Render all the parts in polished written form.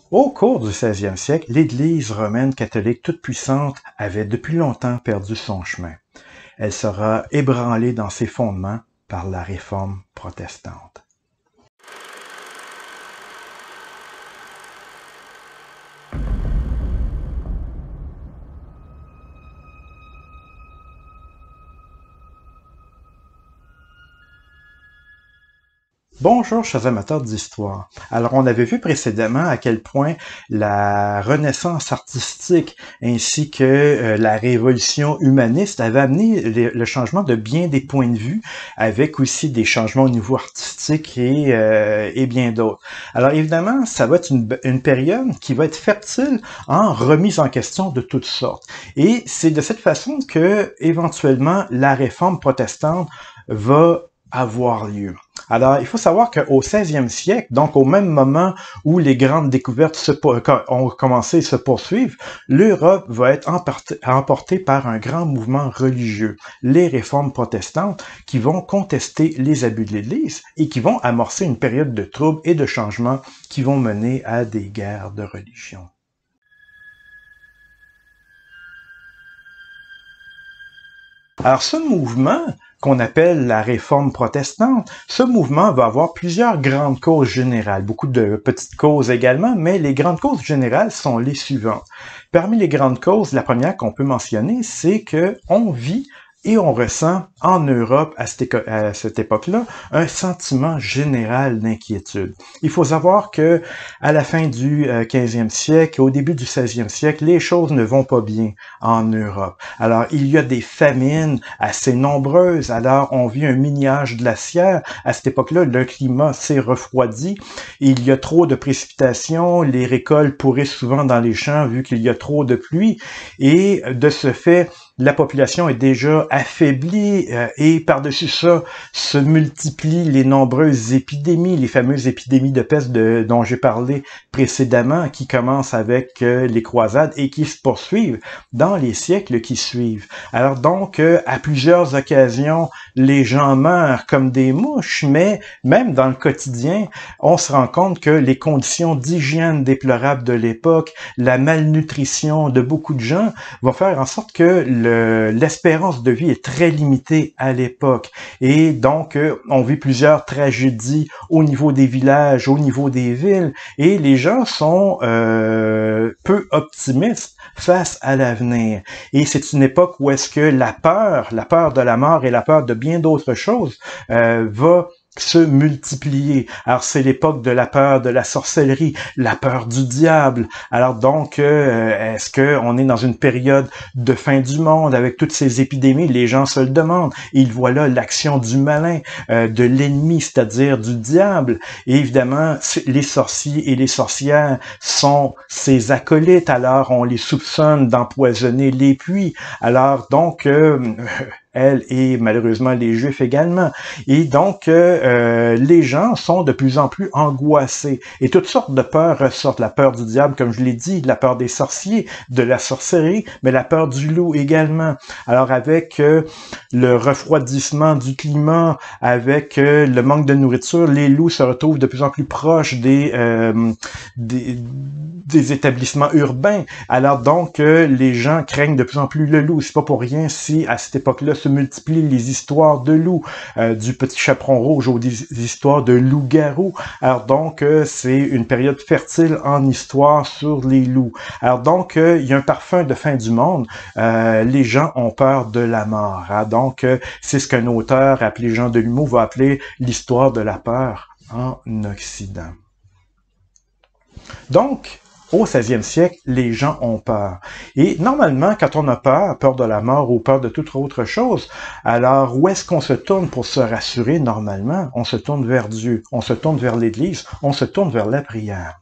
Au cours du 16e siècle, l'Église romaine catholique toute puissante avait depuis longtemps perdu son chemin. Elle sera ébranlée dans ses fondements par la réforme protestante. Bonjour chers amateurs d'histoire. Alors on avait vu précédemment à quel point la renaissance artistique ainsi que la révolution humaniste avaient amené le changement de bien des points de vue, avec aussi des changements au niveau artistique et bien d'autres. Alors évidemment, ça va être une période qui va être fertile en remise en question de toutes sortes. Et c'est de cette façon que éventuellement la réforme protestante va avoir lieu. Alors, il faut savoir qu'au 16e siècle, donc au même moment où les grandes découvertes ont commencé à se poursuivre, l'Europe va être emportée par un grand mouvement religieux, les réformes protestantes, qui vont contester les abus de l'Église et qui vont amorcer une période de troubles et de changements qui vont mener à des guerres de religion. Alors, ce mouvement qu'on appelle la réforme protestante, ce mouvement va avoir plusieurs grandes causes générales, beaucoup de petites causes également, mais les grandes causes générales sont les suivantes. Parmi les grandes causes, la première qu'on peut mentionner, c'est que on vit et on ressent en Europe à cette époque-là un sentiment général d'inquiétude. Il faut savoir que à la fin du 15e siècle, au début du 16e siècle, les choses ne vont pas bien en Europe. Alors, il y a des famines assez nombreuses. Alors, on vit un mini-âge glaciaire. À cette époque-là, le climat s'est refroidi. Il y a trop de précipitations. Les récoltes pourrissent souvent dans les champs vu qu'il y a trop de pluie. Et de ce fait, la population est déjà affaiblie et par-dessus ça se multiplient les nombreuses épidémies, les fameuses épidémies de peste dont j'ai parlé précédemment, qui commencent avec les croisades et qui se poursuivent dans les siècles qui suivent. Alors donc, à plusieurs occasions, les gens meurent comme des mouches, mais même dans le quotidien, on se rend compte que les conditions d'hygiène déplorables de l'époque, la malnutrition de beaucoup de gens vont faire en sorte que l'espérance de vie est très limitée à l'époque. Et donc, on vit plusieurs tragédies au niveau des villages, au niveau des villes, et les gens sont peu optimistes face à l'avenir. Et c'est une époque où est-ce que la peur de la mort et la peur de bien d'autres choses va se multiplier. Alors, c'est l'époque de la peur de la sorcellerie, la peur du diable. Alors donc, est-ce qu'on est dans une période de fin du monde avec toutes ces épidémies? Les gens se le demandent. Et ils voient là l'action du malin, de l'ennemi, c'est-à-dire du diable. Et évidemment, les sorciers et les sorcières sont ses acolytes. Alors, on les soupçonne d'empoisonner les puits. Alors donc, elle et malheureusement les Juifs également. Et donc, les gens sont de plus en plus angoissés. Et toutes sortes de peurs ressortent. La peur du diable, comme je l'ai dit, la peur des sorciers, de la sorcellerie, mais la peur du loup également. Alors, avec le refroidissement du climat, avec le manque de nourriture, les loups se retrouvent de plus en plus proches des établissements urbains. Alors donc, les gens craignent de plus en plus le loup. C'est pas pour rien si, à cette époque-là, se multiplient les histoires de loups, du petit chaperon rouge aux histoires de loups-garous. Alors donc, c'est une période fertile en histoire sur les loups. Alors donc, il y a un parfum de fin du monde. Les gens ont peur de la mort. Hein? Donc, c'est ce qu'un auteur appelé Jean Delumeau va appeler l'histoire de la peur en Occident. Donc, au 16e siècle, les gens ont peur. Et normalement, quand on a peur de la mort ou peur de toute autre chose, alors où est-ce qu'on se tourne pour se rassurer normalement? On se tourne vers Dieu, on se tourne vers l'Église, on se tourne vers la prière.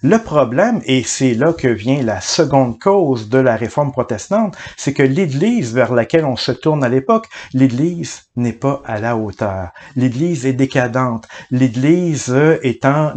Le problème, et c'est là que vient la seconde cause de la réforme protestante, c'est que l'Église vers laquelle on se tourne à l'époque, l'Église n'est pas à la hauteur. L'Église est décadente. L'Église est en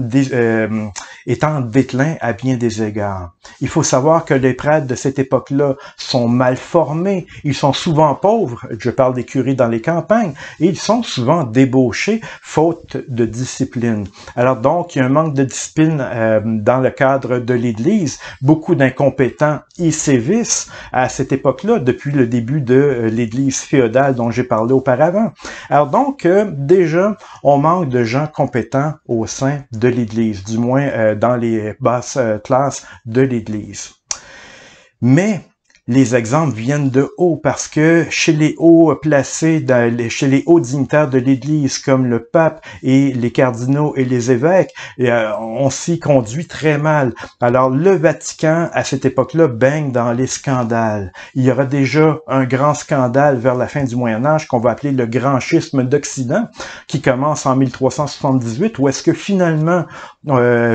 déclin à bien des égards. Il faut savoir que les prêtres de cette époque-là sont mal formés, ils sont souvent pauvres, je parle des curés dans les campagnes, et ils sont souvent débauchés, faute de discipline. Alors donc, il y a un manque de discipline dans dans le cadre de l'Église, beaucoup d'incompétents y sévissent à cette époque-là, depuis le début de l'Église féodale dont j'ai parlé auparavant. Alors donc, déjà, on manque de gens compétents au sein de l'Église, du moins dans les basses classes de l'Église. Mais les exemples viennent de haut parce que chez les hauts placés, chez les hauts dignitaires de l'Église comme le pape et les cardinaux et les évêques, on s'y conduit très mal. Alors le Vatican, à cette époque-là, baigne dans les scandales. Il y aura déjà un grand scandale vers la fin du Moyen-Âge qu'on va appeler le Grand Schisme d'Occident, qui commence en 1378, où est-ce que finalement,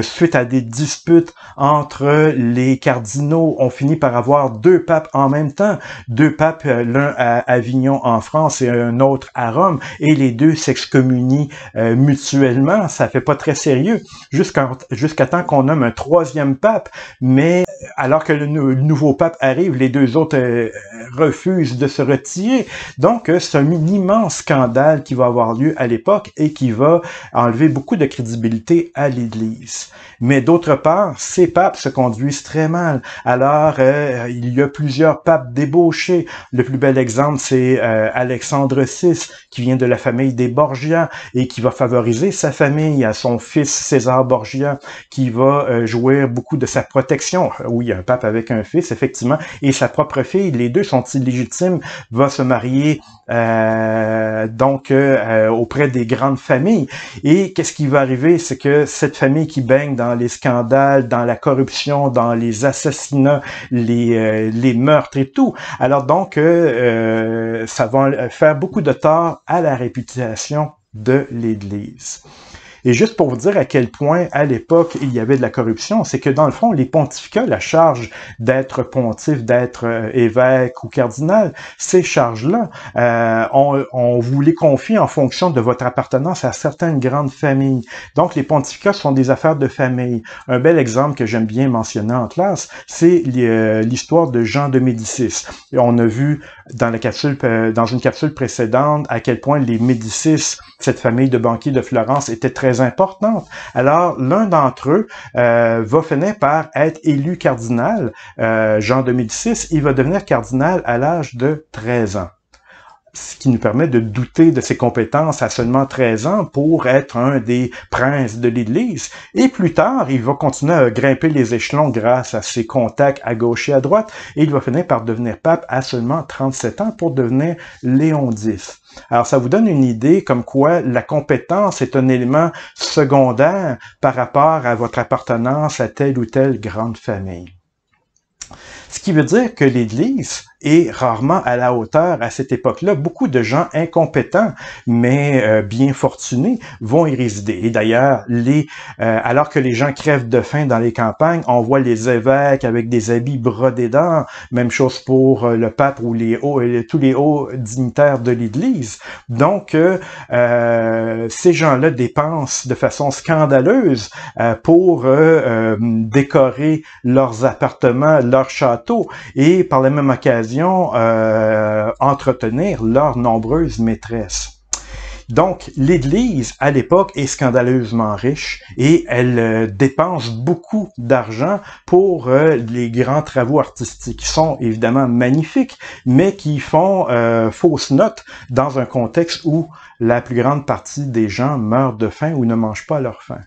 suite à des disputes entre les cardinaux, on finit par avoir deux papes en même temps, deux papes, l'un à Avignon en France et un autre à Rome, et les deux s'excommunient mutuellement. Ça fait pas très sérieux, jusqu'à temps qu'on nomme un troisième pape, mais alors que le nouveau pape arrive, les deux autres refusent de se retirer. Donc, c'est un immense scandale qui va avoir lieu à l'époque et qui va enlever beaucoup de crédibilité à l'Église. Mais d'autre part, ces papes se conduisent très mal. Alors, il y a plusieurs papes débauchés. Le plus bel exemple, c'est Alexandre VI, qui vient de la famille des Borgia et qui va favoriser sa famille, à son fils César Borgia, qui va jouir beaucoup de sa protection. Oui, un pape avec un fils, effectivement, et sa propre fille. Les deux sont illégitimes, va se marier auprès des grandes familles. Et qu'est-ce qui va arriver? C'est que cette famille qui baigne dans les scandales, dans la corruption, dans les assassinats, les meurtres et tout. Alors donc, ça va faire beaucoup de tort à la réputation de l'Église. Et juste pour vous dire à quel point, à l'époque, il y avait de la corruption, c'est que dans le fond, les pontificats, la charge d'être pontife, d'être évêque ou cardinal, ces charges-là, on vous les confie en fonction de votre appartenance à certaines grandes familles. Donc, les pontificats sont des affaires de famille. Un bel exemple que j'aime bien mentionner en classe, c'est l'histoire de Jean de Médicis. Et on a vu dans une capsule précédente à quel point les Médicis, cette famille de banquiers de Florence, était très importante. Alors, l'un d'entre eux va finir par être élu cardinal. Jean de Médicis, il va devenir cardinal à l'âge de 13 ans. Ce qui nous permet de douter de ses compétences à seulement 13 ans pour être un des princes de l'Église. Et plus tard, il va continuer à grimper les échelons grâce à ses contacts à gauche et à droite, et il va finir par devenir pape à seulement 37 ans pour devenir Léon X. Alors, ça vous donne une idée comme quoi la compétence est un élément secondaire par rapport à votre appartenance à telle ou telle grande famille. Ce qui veut dire que l'Église est rarement à la hauteur à cette époque-là. Beaucoup de gens incompétents, mais bien fortunés, vont y résider. Et d'ailleurs, alors que les gens crèvent de faim dans les campagnes, on voit les évêques avec des habits brodés d'or. Même chose pour le pape ou tous les hauts dignitaires de l'Église. Donc, ces gens-là dépensent de façon scandaleuse pour décorer leurs appartements, leurs châteaux, et par la même occasion, entretenir leurs nombreuses maîtresses. Donc, l'Église, à l'époque, est scandaleusement riche et elle dépense beaucoup d'argent pour les grands travaux artistiques qui sont évidemment magnifiques, mais qui font fausse note dans un contexte où la plus grande partie des gens meurent de faim ou ne mangent pas leur faim.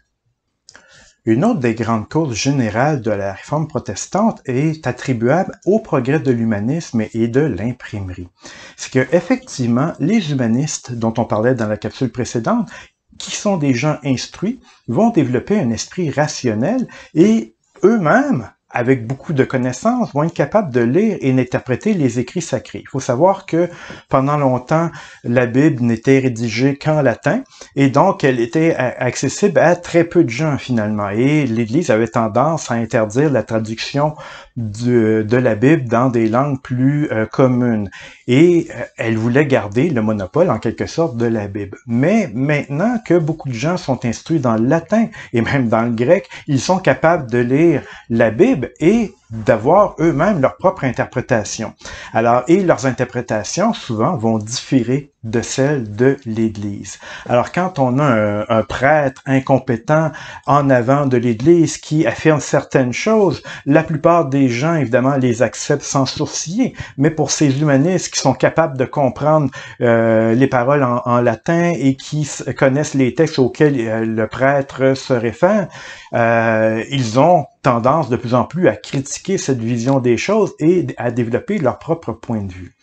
Une autre des grandes causes générales de la réforme protestante est attribuable au progrès de l'humanisme et de l'imprimerie. C'est que, effectivement, les humanistes, dont on parlait dans la capsule précédente, qui sont des gens instruits, vont développer un esprit rationnel et eux-mêmes, avec beaucoup de connaissances, vont être capables de lire et d'interpréter les écrits sacrés. Il faut savoir que pendant longtemps, la Bible n'était rédigée qu'en latin et donc elle était accessible à très peu de gens finalement. Et l'Église avait tendance à interdire la traduction de la Bible dans des langues plus communes. Et elle voulait garder le monopole en quelque sorte de la Bible. Mais maintenant que beaucoup de gens sont instruits dans le latin et même dans le grec, ils sont capables de lire la Bible et d'avoir eux-mêmes leur propre interprétation. Alors, et leurs interprétations, souvent, vont différer de celles de l'Église. Alors, quand on a un prêtre incompétent en avant de l'Église qui affirme certaines choses, la plupart des gens, évidemment, les acceptent sans sourciller. Mais pour ces humanistes qui sont capables de comprendre les paroles en latin et qui connaissent les textes auxquels le prêtre se réfère, ils ont tendance de plus en plus à critiquer cette vision des choses et à développer leur propre point de vue.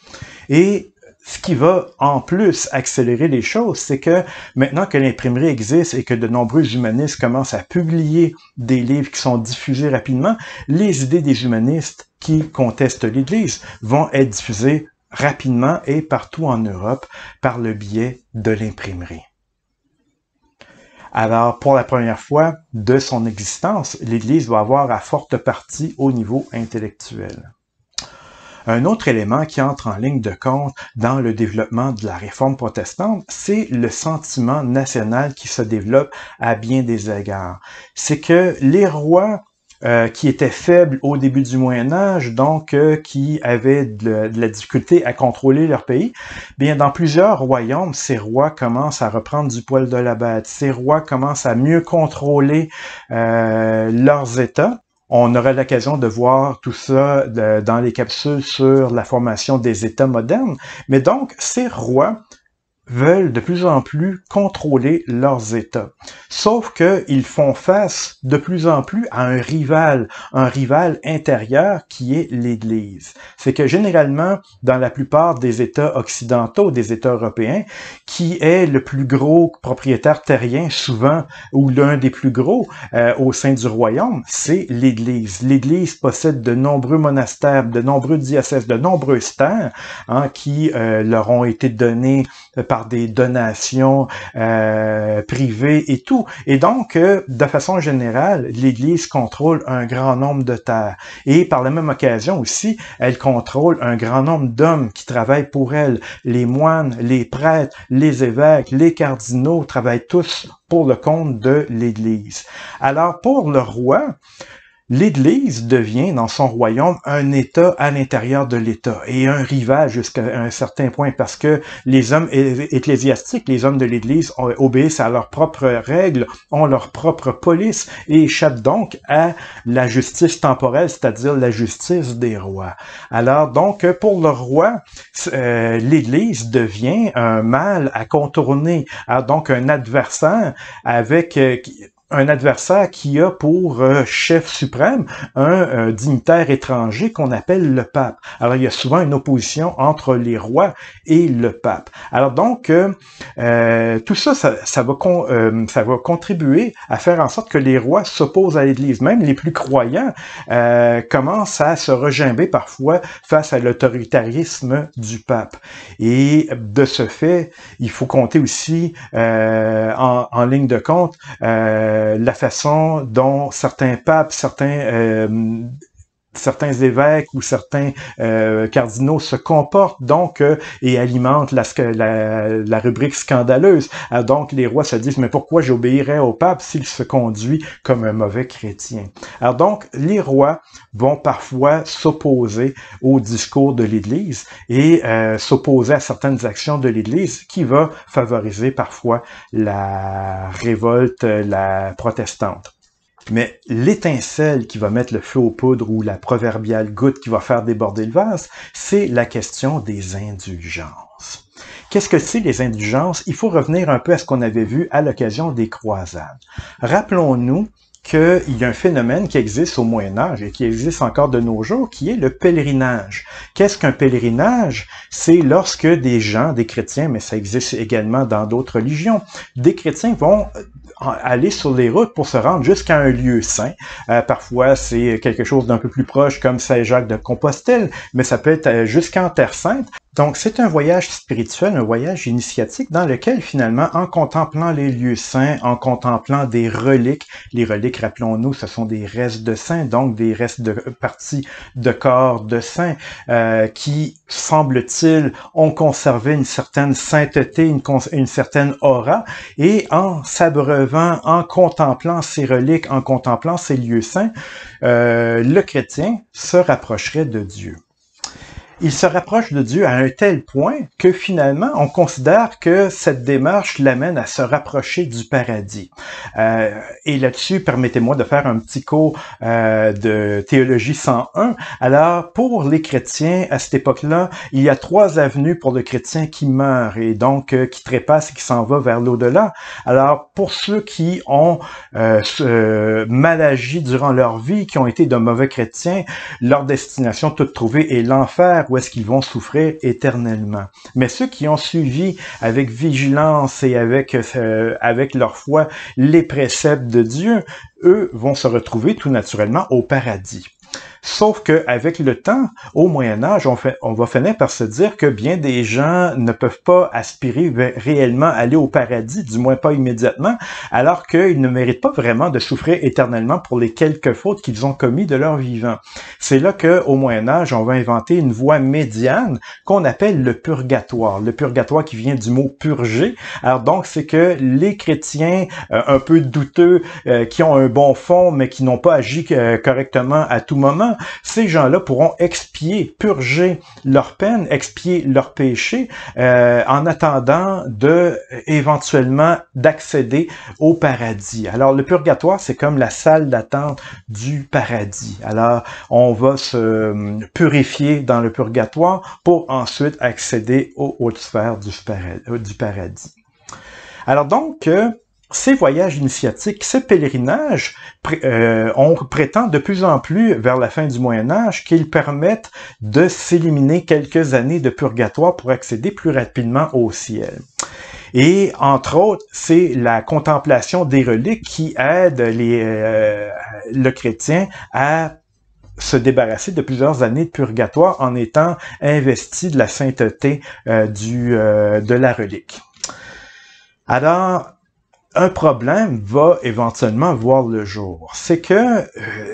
Et ce qui va en plus accélérer les choses, c'est que maintenant que l'imprimerie existe et que de nombreux humanistes commencent à publier des livres qui sont diffusés rapidement, les idées des humanistes qui contestent l'Église vont être diffusées rapidement et partout en Europe par le biais de l'imprimerie. Alors, pour la première fois de son existence, l'Église va avoir à forte partie au niveau intellectuel. Un autre élément qui entre en ligne de compte dans le développement de la réforme protestante, c'est le sentiment national qui se développe à bien des égards. C'est que les rois qui étaient faibles au début du Moyen-Âge, donc qui avaient de la difficulté à contrôler leur pays, bien dans plusieurs royaumes, ces rois commencent à reprendre du poil de la bête. Ces rois commencent à mieux contrôler leurs États. On aura l'occasion de voir tout ça dans les capsules sur la formation des États modernes. Mais donc, ces rois veulent de plus en plus contrôler leurs États. Sauf qu'ils font face de plus en plus à un rival intérieur qui est l'Église. C'est que généralement, dans la plupart des États occidentaux, des États européens, qui est le plus gros propriétaire terrien, souvent, ou l'un des plus gros au sein du royaume, c'est l'Église. L'Église possède de nombreux monastères, de nombreux diocèses, de nombreuses terres qui leur ont été données par des donations privées et tout. Et donc, de façon générale, l'Église contrôle un grand nombre de terres. Et par la même occasion aussi, elle contrôle un grand nombre d'hommes qui travaillent pour elle. Les moines, les prêtres, les évêques, les cardinaux travaillent tous pour le compte de l'Église. Alors, pour le roi, l'Église devient, dans son royaume, un État à l'intérieur de l'État et un rival jusqu'à un certain point parce que les hommes ecclésiastiques, les hommes de l'Église obéissent à leurs propres règles, ont leur propre police et échappent donc à la justice temporelle, c'est-à-dire la justice des rois. Alors donc, pour le roi, l'Église devient un mal à contourner, donc un adversaire avec un adversaire qui a pour chef suprême un dignitaire étranger qu'on appelle le pape. Alors, il y a souvent une opposition entre les rois et le pape. Alors donc, tout ça, ça va contribuer à faire en sorte que les rois s'opposent à l'Église. Même les plus croyants commencent à se regimber parfois face à l'autoritarisme du pape. Et de ce fait, il faut compter aussi en ligne de compte la façon dont certains papes, certains évêques ou certains cardinaux se comportent donc et alimentent la rubrique scandaleuse. Donc les rois se disent mais pourquoi j'obéirais au pape s'il se conduit comme un mauvais chrétien? Alors donc les rois vont parfois s'opposer au discours de l'Église et s'opposer à certaines actions de l'Église qui va favoriser parfois la révolte la protestante. Mais l'étincelle qui va mettre le feu aux poudres ou la proverbiale goutte qui va faire déborder le vase, c'est la question des indulgences. Qu'est-ce que c'est les indulgences? Il faut revenir un peu à ce qu'on avait vu à l'occasion des croisades. Rappelons-nous qu'il y a un phénomène qui existe au Moyen-Âge et qui existe encore de nos jours, qui est le pèlerinage. Qu'est-ce qu'un pèlerinage? C'est lorsque des gens, des chrétiens, mais ça existe également dans d'autres religions, des chrétiens vont aller sur les routes pour se rendre jusqu'à un lieu saint. Parfois, c'est quelque chose d'un peu plus proche comme Saint-Jacques de Compostelle, mais ça peut être jusqu'en Terre Sainte. Donc, c'est un voyage spirituel, un voyage initiatique dans lequel, finalement, en contemplant les lieux saints, en contemplant des reliques, les reliques, rappelons-nous, ce sont des restes de saints, donc des restes de parties de corps de saints qui, semble-t-il, ont conservé une certaine sainteté, une certaine aura, et en s'abreuvant, en contemplant ces reliques, en contemplant ces lieux saints, le chrétien se rapprocherait de Dieu. Il se rapproche de Dieu à un tel point que finalement, on considère que cette démarche l'amène à se rapprocher du paradis. Et là-dessus, permettez-moi de faire un petit cours de théologie 101. Alors, pour les chrétiens, à cette époque-là, il y a 3 avenues pour le chrétien qui meurt et donc qui trépasse et qui s'en va vers l'au-delà. Alors, pour ceux qui ont mal agi durant leur vie, qui ont été de mauvais chrétiens, leur destination toute trouvée est l'enfer, où est-ce qu'ils vont souffrir éternellement. Mais ceux qui ont suivi avec vigilance et avec leur foi les préceptes de Dieu, eux vont se retrouver tout naturellement au paradis. Sauf que avec le temps, au Moyen Âge, on va finir par se dire que bien des gens ne peuvent pas aspirer réellement à aller au paradis, du moins pas immédiatement, alors qu'ils ne méritent pas vraiment de souffrir éternellement pour les quelques fautes qu'ils ont commis de leur vivant. C'est là qu'au Moyen Âge, on va inventer une voie médiane qu'on appelle le purgatoire. Le purgatoire qui vient du mot purger. Alors donc, c'est que les chrétiens un peu douteux, qui ont un bon fond, mais qui n'ont pas agi correctement à tout moment, ces gens-là pourront expier, purger leur peine, expier leur péché, en attendant éventuellement d'accéder au paradis. Alors, le purgatoire, c'est comme la salle d'attente du paradis. Alors, on va se purifier dans le purgatoire pour ensuite accéder aux hautes sphères du paradis. Alors donc, ces voyages initiatiques, ces pèlerinages, on prétend de plus en plus vers la fin du Moyen Âge qu'ils permettent de s'éliminer quelques années de purgatoire pour accéder plus rapidement au ciel. Et entre autres, c'est la contemplation des reliques qui aide le chrétien à se débarrasser de plusieurs années de purgatoire en étant investi de la sainteté de la relique. Alors, un problème va éventuellement voir le jour. C'est que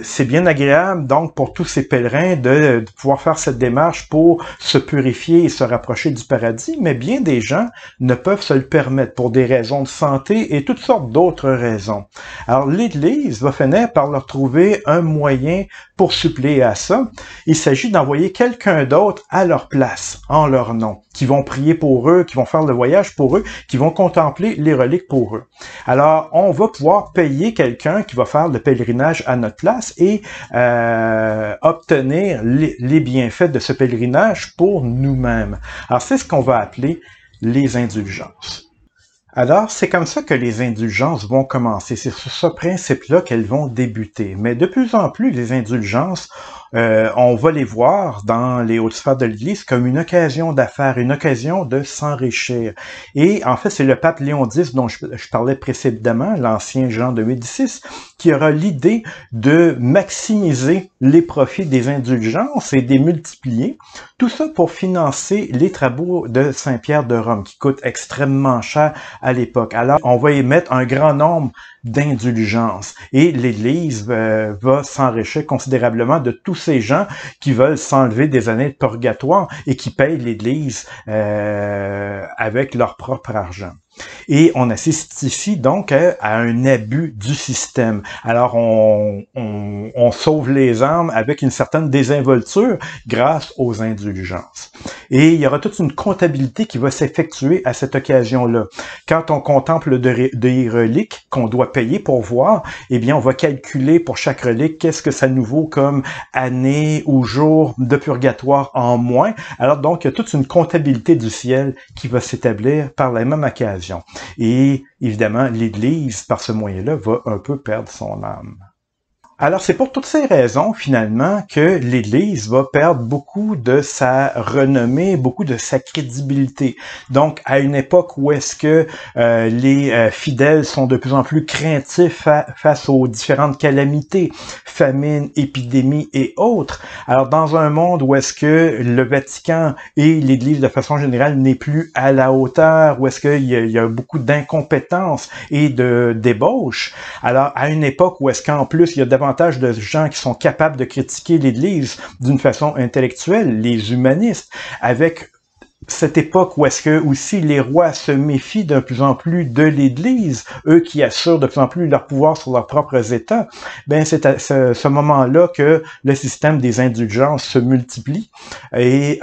c'est bien agréable, donc, pour tous ces pèlerins de pouvoir faire cette démarche pour se purifier et se rapprocher du paradis, mais bien des gens ne peuvent se le permettre pour des raisons de santé et toutes sortes d'autres raisons. Alors, l'Église va finir par leur trouver un moyen pour suppléer à ça. Il s'agit d'envoyer quelqu'un d'autre à leur place, en leur nom, qui vont prier pour eux, qui vont faire le voyage pour eux, qui vont contempler les reliques pour eux. Alors, on va pouvoir payer quelqu'un qui va faire le pèlerinage à notre place et obtenir les bienfaits de ce pèlerinage pour nous-mêmes. Alors, c'est ce qu'on va appeler les indulgences. Alors, c'est comme ça que les indulgences vont commencer. C'est sur ce principe-là qu'elles vont débuter. Mais de plus en plus, les indulgences, on va les voir dans les hautes sphères de l'Église comme une occasion d'affaires, une occasion de s'enrichir. Et en fait, c'est le pape Léon X dont je parlais précédemment, l'ancien Jean de Médicis, qui aura l'idée de maximiser les profits des indulgences et des multiplier. Tout ça pour financer les travaux de Saint-Pierre de Rome, qui coûtent extrêmement cher à l'époque. Alors, on va émettre un grand nombre d'indulgences et l'Église va s'enrichir considérablement de tous ces gens qui veulent s'enlever des années de purgatoire et qui payent l'Église avec leur propre argent. Et on assiste ici donc à un abus du système. Alors on sauve les âmes avec une certaine désinvolture grâce aux indulgences. Et il y aura toute une comptabilité qui va s'effectuer à cette occasion-là. Quand on contemple des reliques qu'on doit payer pour voir, eh bien on va calculer pour chaque relique qu'est-ce que ça nous vaut comme année ou jour de purgatoire en moins. Alors donc il y a toute une comptabilité du ciel qui va s'établir par la même occasion. Et évidemment, l'Église, par ce moyen-là, va un peu perdre son âme. Alors, c'est pour toutes ces raisons, finalement, que l'Église va perdre beaucoup de sa renommée, beaucoup de sa crédibilité. Donc, à une époque où est-ce que les fidèles sont de plus en plus craintifs face aux différentes calamités, famines, épidémies et autres, alors dans un monde où est-ce que le Vatican et l'Église, de façon générale, n'est plus à la hauteur, où est-ce qu'il y a beaucoup d'incompétence et de débauche, alors à une époque où est-ce qu'en plus, il y a davantage de gens qui sont capables de critiquer l'Église d'une façon intellectuelle, les humanistes, avec cette époque où est-ce que aussi les rois se méfient de plus en plus de l'Église, eux qui assurent de plus en plus leur pouvoir sur leurs propres États, ben c'est à ce moment-là que le système des indulgences se multiplie et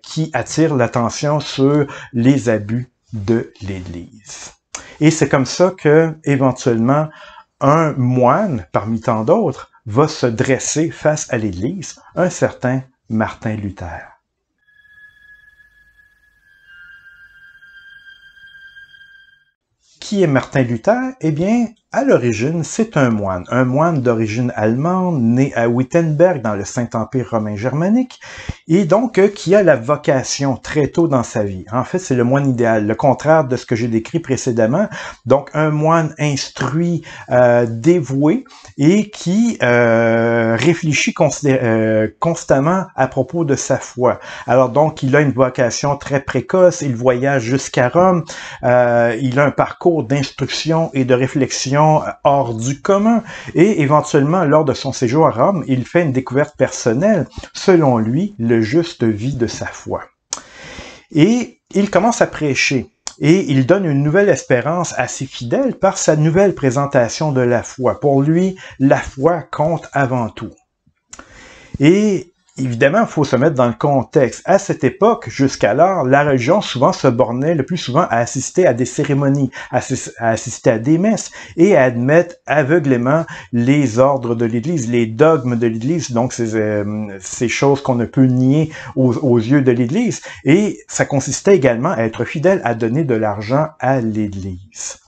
qui attire l'attention sur les abus de l'Église. Et c'est comme ça que, éventuellement, un moine, parmi tant d'autres, va se dresser face à l'Église, un certain Martin Luther. Qui est Martin Luther? Eh bien, à l'origine, c'est un moine d'origine allemande, né à Wittenberg dans le Saint-Empire romain germanique, et donc qui a la vocation très tôt dans sa vie. En fait, c'est le moine idéal, le contraire de ce que j'ai décrit précédemment. Donc, un moine instruit, dévoué, et qui réfléchit constamment à propos de sa foi. Alors donc, il a une vocation très précoce, il voyage jusqu'à Rome, il a un parcours d'instruction et de réflexion hors du commun, et éventuellement, lors de son séjour à Rome, il fait une découverte personnelle. Selon lui, le juste vit de sa foi. Et il commence à prêcher. Et il donne une nouvelle espérance à ses fidèles par sa nouvelle présentation de la foi. Pour lui, la foi compte avant tout. Et évidemment, il faut se mettre dans le contexte. À cette époque, jusqu'alors, la religion souvent se bornait le plus souvent à assister à des cérémonies, à assister à des messes et à admettre aveuglément les ordres de l'Église, les dogmes de l'Église, donc ces choses qu'on ne peut nier aux yeux de l'Église. Et ça consistait également à être fidèle, à donner de l'argent à l'Église.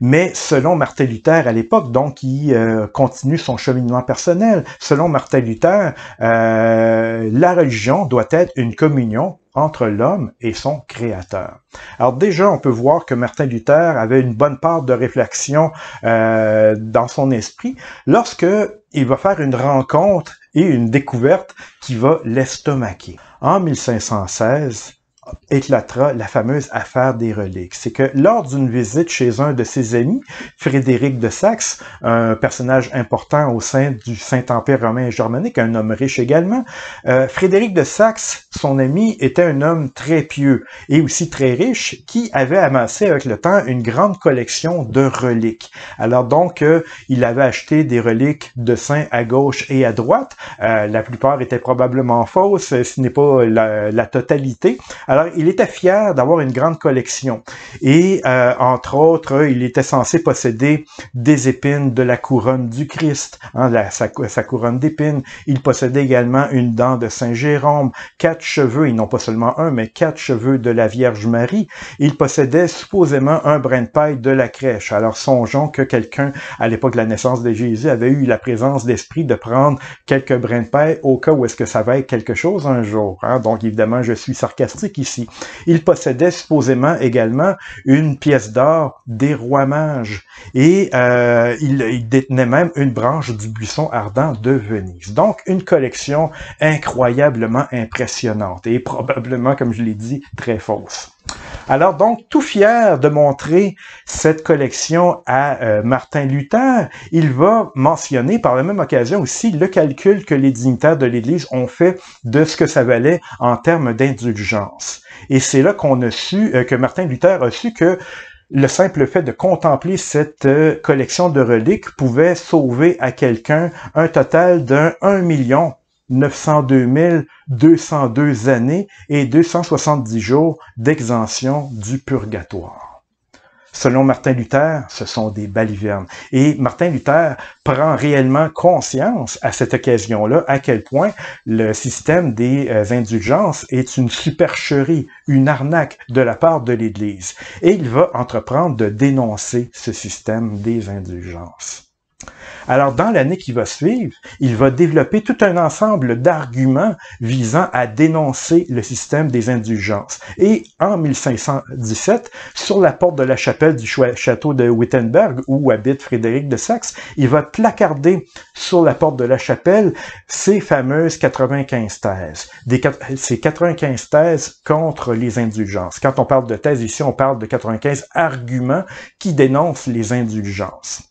Mais selon Martin Luther à l'époque, donc qui continue son cheminement personnel, selon Martin Luther, la religion doit être une communion entre l'homme et son créateur. Alors déjà, on peut voir que Martin Luther avait une bonne part de réflexion dans son esprit lorsque il va faire une rencontre et une découverte qui va l'estomaquer. En 1516, éclatera la fameuse affaire des reliques. C'est que lors d'une visite chez un de ses amis, Frédéric de Saxe, un personnage important au sein du Saint-Empire romain et germanique, un homme riche également, Frédéric de Saxe, son ami, était un homme très pieux et aussi très riche qui avait amassé avec le temps une grande collection de reliques. Alors donc, il avait acheté des reliques de saints à gauche et à droite. La plupart étaient probablement fausses, ce n'est pas la totalité. Alors, il était fier d'avoir une grande collection. Et, entre autres, il était censé posséder des épines de la couronne du Christ, hein, sa couronne d'épines. Il possédait également une dent de Saint Jérôme, 4 cheveux, et non pas seulement un, mais 4 cheveux de la Vierge Marie. Il possédait supposément un brin de paille de la crèche. Alors, songeons que quelqu'un, à l'époque de la naissance de Jésus, avait eu la présence d'esprit de prendre quelques brins de paille au cas où est-ce que ça va être quelque chose un jour. Hein? Donc, évidemment, je suis sarcastique ici. Il possédait supposément également une pièce d'or des rois mages et il détenait même une branche du buisson ardent de Venise. Donc, une collection incroyablement impressionnante et probablement, comme je l'ai dit, très fausse. Alors donc, tout fier de montrer cette collection à Martin Luther, il va mentionner par la même occasion aussi le calcul que les dignitaires de l'Église ont fait de ce que ça valait en termes d'indulgence. Et c'est là qu'on a su, que Martin Luther a su que le simple fait de contempler cette collection de reliques pouvait sauver à quelqu'un un total d'un 1 902 202 années et 270 jours d'exemption du purgatoire. Selon Martin Luther, ce sont des balivernes. Et Martin Luther prend réellement conscience à cette occasion-là à quel point le système des indulgences est une supercherie, une arnaque de la part de l'Église. Et il va entreprendre de dénoncer ce système des indulgences. Alors, dans l'année qui va suivre, il va développer tout un ensemble d'arguments visant à dénoncer le système des indulgences. Et en 1517, sur la porte de la chapelle du château de Wittenberg, où habite Frédéric de Saxe, il va placarder sur la porte de la chapelle ces fameuses 95 thèses. Ces 95 thèses contre les indulgences. Quand on parle de thèses ici, on parle de 95 arguments qui dénoncent les indulgences.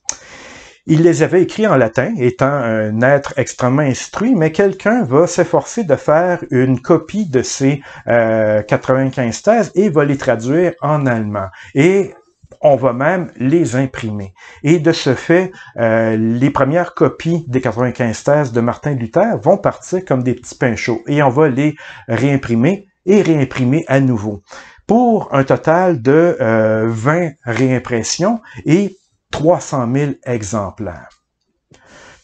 Il les avait écrits en latin, étant un être extrêmement instruit, mais quelqu'un va s'efforcer de faire une copie de ces 95 thèses et va les traduire en allemand. Et on va même les imprimer. Et de ce fait, les premières copies des 95 thèses de Martin Luther vont partir comme des petits pains chauds. Et on va les réimprimer et réimprimer à nouveau. Pour un total de 20 réimpressions et 300 000 exemplaires.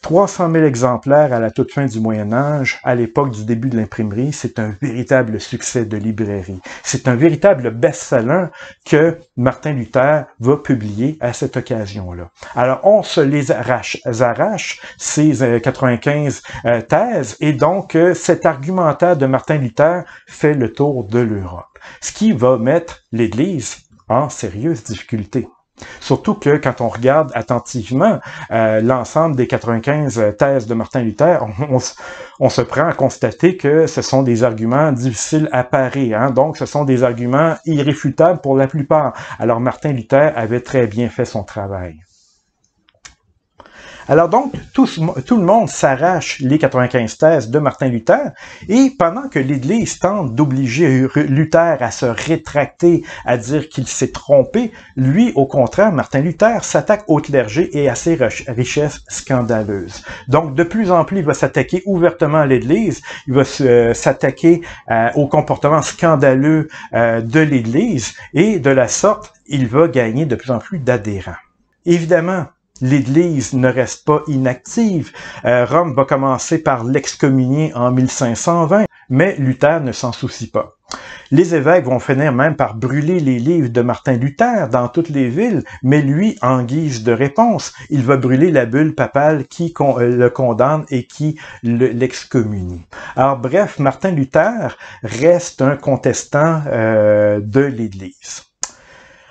300 000 exemplaires à la toute fin du Moyen Âge, à l'époque du début de l'imprimerie, c'est un véritable succès de librairie. C'est un véritable best-seller que Martin Luther va publier à cette occasion-là. Alors, on se les arrache ces 95 thèses, et donc cet argumentaire de Martin Luther fait le tour de l'Europe, ce qui va mettre l'Église en sérieuse difficulté. Surtout que quand on regarde attentivement l'ensemble des 95 thèses de Martin Luther, on se prend à constater que ce sont des arguments difficiles à parer. Hein? Donc, ce sont des arguments irréfutables pour la plupart. Alors, Martin Luther avait très bien fait son travail. Alors donc, tout le monde s'arrache les 95 thèses de Martin Luther, et pendant que l'Église tente d'obliger Luther à se rétracter, à dire qu'il s'est trompé, lui, au contraire, Martin Luther s'attaque au clergé et à ses richesses scandaleuses. Donc, de plus en plus, il va s'attaquer ouvertement à l'Église, il va s'attaquer au comportement scandaleux de l'Église, et de la sorte, il va gagner de plus en plus d'adhérents. Évidemment, l'Église ne reste pas inactive. Rome va commencer par l'excommunier en 1520, mais Luther ne s'en soucie pas. Les évêques vont finir même par brûler les livres de Martin Luther dans toutes les villes, mais lui, en guise de réponse, il va brûler la bulle papale qui le condamne et qui l'excommunie. Alors bref, Martin Luther reste un contestant de l'Église.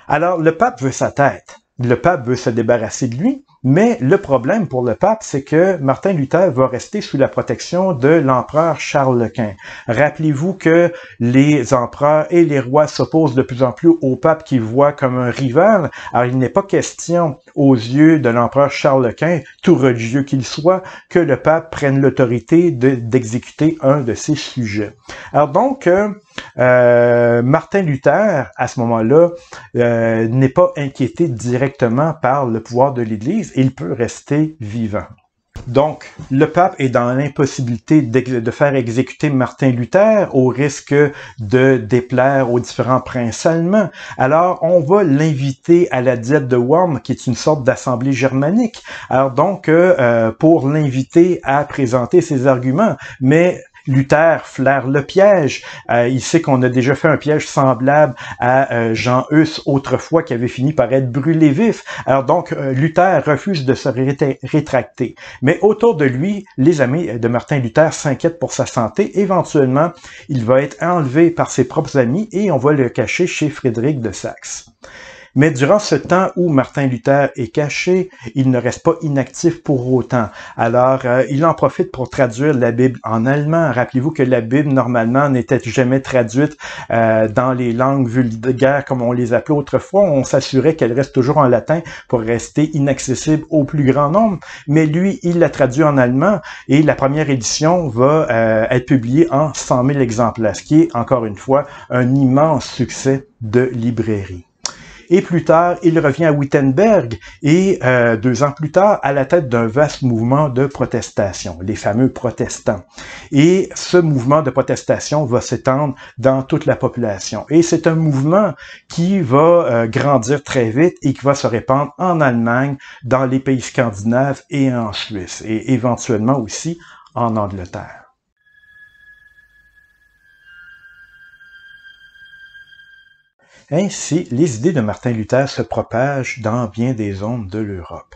Alors le pape veut sa tête. Le pape veut se débarrasser de lui, mais le problème pour le pape, c'est que Martin Luther va rester sous la protection de l'empereur Charles Quint. Rappelez-vous que les empereurs et les rois s'opposent de plus en plus au pape qu'ils voient comme un rival. Alors, il n'est pas question, aux yeux de l'empereur Charles Quint, tout religieux qu'il soit, que le pape prenne l'autorité d'exécuter un de ses sujets. Alors donc, Martin Luther, à ce moment-là, n'est pas inquiété directement par le pouvoir de l'Église et il peut rester vivant. Donc, le pape est dans l'impossibilité de faire exécuter Martin Luther au risque de déplaire aux différents princes allemands. Alors, on va l'inviter à la Diète de Worms, qui est une sorte d'assemblée germanique. Alors donc, pour l'inviter à présenter ses arguments, mais Luther flaire le piège. Il sait qu'on a déjà fait un piège semblable à Jean Hus autrefois qui avait fini par être brûlé vif. Alors donc, Luther refuse de se rétracter. Mais autour de lui, les amis de Martin Luther s'inquiètent pour sa santé. Éventuellement, il va être enlevé par ses propres amis et on va le cacher chez Frédéric de Saxe. Mais durant ce temps où Martin Luther est caché, il ne reste pas inactif pour autant. Alors, il en profite pour traduire la Bible en allemand. Rappelez-vous que la Bible, normalement, n'était jamais traduite dans les langues vulgaires comme on les appelait autrefois. On s'assurait qu'elle reste toujours en latin pour rester inaccessible au plus grand nombre. Mais lui, il l'a traduit en allemand et la première édition va être publiée en 100 000 exemplaires, ce qui est, encore une fois, un immense succès de librairie. Et plus tard, il revient à Wittenberg et 2 ans plus tard, à la tête d'un vaste mouvement de protestation, les fameux protestants. Et ce mouvement de protestation va s'étendre dans toute la population. Et c'est un mouvement qui va grandir très vite et qui va se répandre en Allemagne, dans les pays scandinaves et en Suisse, et éventuellement aussi en Angleterre. Ainsi, les idées de Martin Luther se propagent dans bien des zones de l'Europe.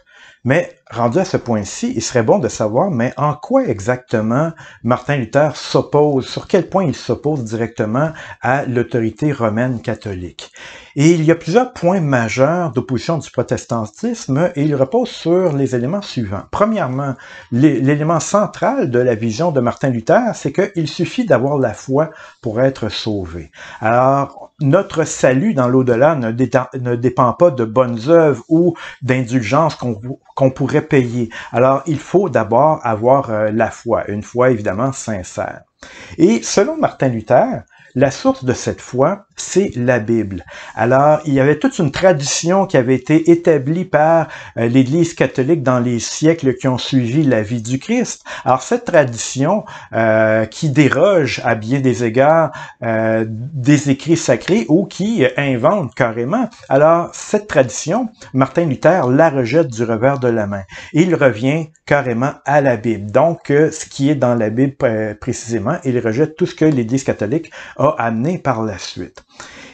Mais rendu à ce point-ci, il serait bon de savoir, mais en quoi exactement Martin Luther s'oppose, sur quel point il s'oppose directement à l'autorité romaine catholique. Et il y a plusieurs points majeurs d'opposition du protestantisme et il repose sur les éléments suivants. Premièrement, l'élément central de la vision de Martin Luther, c'est qu'il suffit d'avoir la foi pour être sauvé. Alors, notre salut dans l'au-delà ne dépend pas de bonnes œuvres ou d'indulgences qu'on pourrait payer. Alors, il faut d'abord avoir la foi, une foi évidemment sincère. Et selon Martin Luther, la source de cette foi, c'est la Bible. Alors, il y avait toute une tradition qui avait été établie par l'Église catholique dans les siècles qui ont suivi la vie du Christ. Alors, cette tradition qui déroge à bien des égards des écrits sacrés ou qui invente carrément. Alors, cette tradition, Martin Luther la rejette du revers de la main. Et il revient carrément à la Bible. Donc, ce qui est dans la Bible précisément, il rejette tout ce que l'Église catholique a amené par la suite.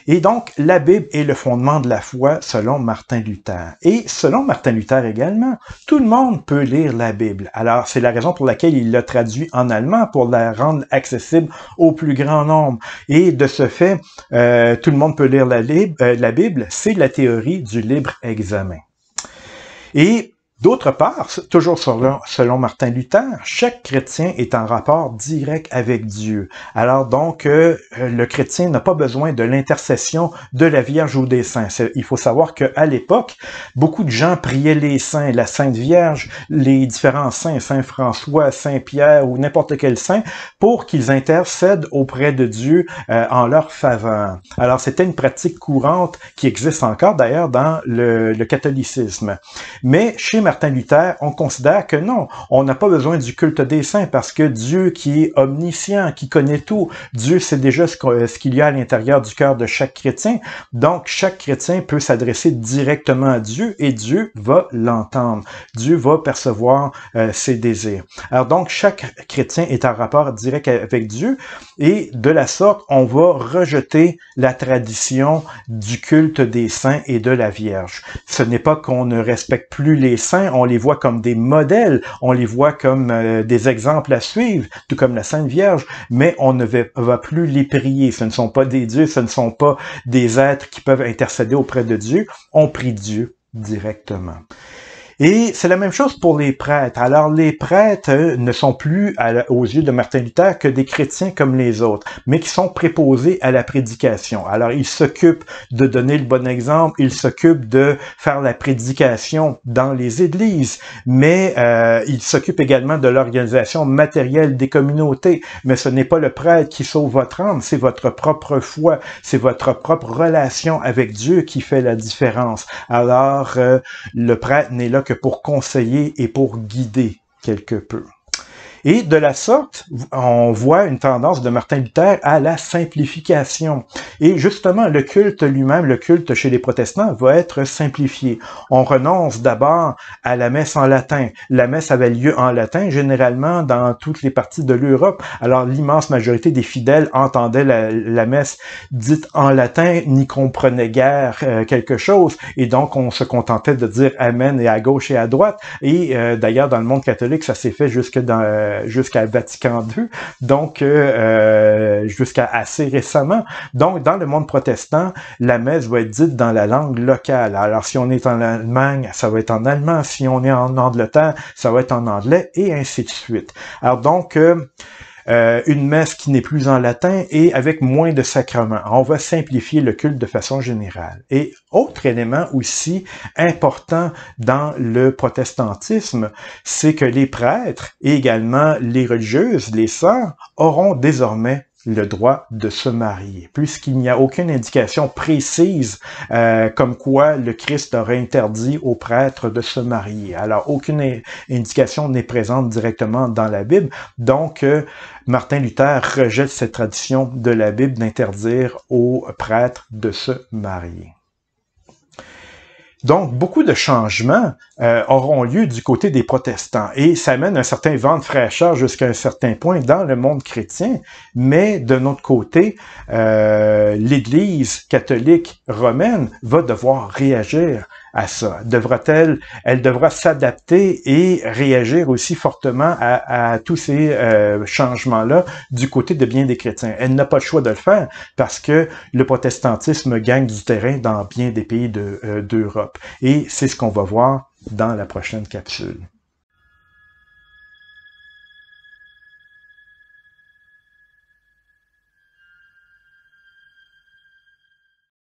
Et donc, la Bible est le fondement de la foi selon Martin Luther. Et selon Martin Luther également, tout le monde peut lire la Bible. Alors, c'est la raison pour laquelle il l'a traduit en allemand, pour la rendre accessible au plus grand nombre. Et de ce fait, tout le monde peut lire la Bible, c'est la théorie du libre examen. Et d'autre part, toujours selon Martin Luther, chaque chrétien est en rapport direct avec Dieu. Alors donc, le chrétien n'a pas besoin de l'intercession de la Vierge ou des saints. Il faut savoir qu'à l'époque, beaucoup de gens priaient les saints, la Sainte Vierge, les différents saints, Saint François, Saint Pierre ou n'importe quel saint, pour qu'ils intercèdent auprès de Dieu en leur faveur. Alors c'était une pratique courante qui existe encore d'ailleurs dans le catholicisme. Mais chez Martin Luther, on considère que non, on n'a pas besoin du culte des saints parce que Dieu qui est omniscient, qui connaît tout, Dieu sait déjà ce qu'il y a à l'intérieur du cœur de chaque chrétien. Donc, chaque chrétien peut s'adresser directement à Dieu et Dieu va l'entendre. Dieu va percevoir ses désirs. Alors donc, chaque chrétien est en rapport direct avec Dieu et de la sorte, on va rejeter la tradition du culte des saints et de la Vierge. Ce n'est pas qu'on ne respecte plus les saints, on les voit comme des modèles, on les voit comme des exemples à suivre, tout comme la Sainte Vierge, mais on ne va plus les prier. Ce ne sont pas des dieux, ce ne sont pas des êtres qui peuvent intercéder auprès de Dieu. On prie Dieu directement. Et c'est la même chose pour les prêtres. Alors, les prêtres ne sont plus, aux yeux de Martin Luther, que des chrétiens comme les autres, mais qui sont préposés à la prédication. Alors, ils s'occupent de donner le bon exemple, ils s'occupent de faire la prédication dans les églises, mais ils s'occupent également de l'organisation matérielle des communautés. Mais ce n'est pas le prêtre qui sauve votre âme, c'est votre propre foi, c'est votre propre relation avec Dieu qui fait la différence. Alors, le prêtre n'est là que pour conseiller et pour guider quelque peu. Et de la sorte, on voit une tendance de Martin Luther à la simplification. Et justement, le culte lui-même, le culte chez les protestants, va être simplifié. On renonce d'abord à la messe en latin. La messe avait lieu en latin, généralement dans toutes les parties de l'Europe. Alors, l'immense majorité des fidèles entendaient la messe dite en latin, n'y comprenaient guère quelque chose. Et donc, on se contentait de dire Amen et à gauche et à droite. Et d'ailleurs, dans le monde catholique, ça s'est fait jusqu'à Vatican II, donc jusqu'à assez récemment. Donc, dans le monde protestant, la messe va être dite dans la langue locale. Alors, si on est en Allemagne, ça va être en allemand. Si on est en Angleterre, ça va être en anglais, et ainsi de suite. Alors donc, une messe qui n'est plus en latin et avec moins de sacrements. On va simplifier le culte de façon générale. Et autre élément aussi important dans le protestantisme, c'est que les prêtres et également les religieuses, les sœurs, auront désormais le droit de se marier, puisqu'il n'y a aucune indication précise comme quoi le Christ aurait interdit aux prêtres de se marier. Alors, aucune indication n'est présente directement dans la Bible, donc Martin Luther rejette cette tradition de la Bible d'interdire aux prêtres de se marier. Donc, beaucoup de changements auront lieu du côté des protestants et ça amène un certain vent de fraîcheur jusqu'à un certain point dans le monde chrétien, mais de notre côté, l'Église catholique romaine va devoir réagir à ça? Elle devra s'adapter et réagir aussi fortement à tous ces changements-là du côté de bien des chrétiens. Elle n'a pas le choix de le faire parce que le protestantisme gagne du terrain dans bien des pays d'Europe. Et c'est ce qu'on va voir dans la prochaine capsule.